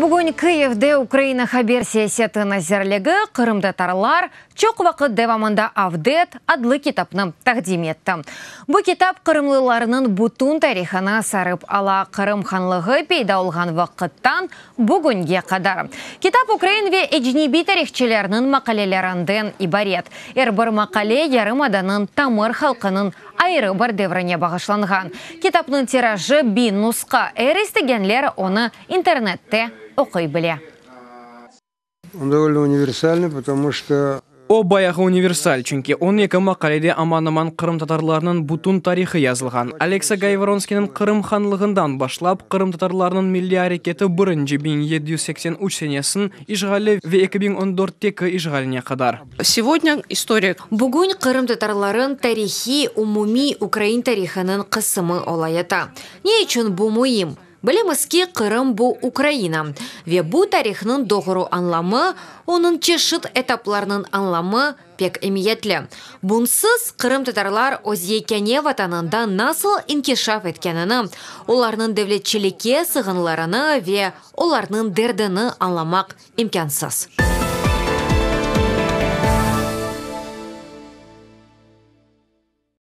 Бүгін Киевде Украина хабер саясатын әзірлігі Қырымда тарлар чоқ вақыт девамында Авдет адлы китапны тәқдим етті. Бұл китап қырымлыларының бұтын тарихына сарып ала Қырым ханлығы пейда олған вақыттан бүгінге қадар. Китап Украин ве эджниби тарихчелерінің мақалелерінден ибарет. Бір мақале ярым аданың тамыр халқының айры бір девріне бағышланған. Китапның тиражы бин нұсқа істегенлер оны интернетте оқи біле. Он довольно универсальный, потому что... О баяғы универсаль, чүнки он екі мақаледе аманыман Қырым татарларының бұтын тарихы язылған. Алекса Гайворонскийның Қырым ханлығындан башлап, Қырым татарларының милли әрекеті 1783 сенесін ишғалі ве 2014 ишғаліне қадар. Сегодня история. Бүгін Қырым татарларын тарихи умуми Украин тарихының қысымы олайыта. Не үшін бұл мұйым? Білемізге Қырым бұл Украина. Ве бұл тарихның доғыру анламы, оның чешіт этапларының анламы пек емиетлі. Бұнсыз Қырым татарлар өзекене ватанында насыл инкешаф еткеніні, оларының девлетчілікке сығынларыны ве оларының дердіні анламақ имкансыз.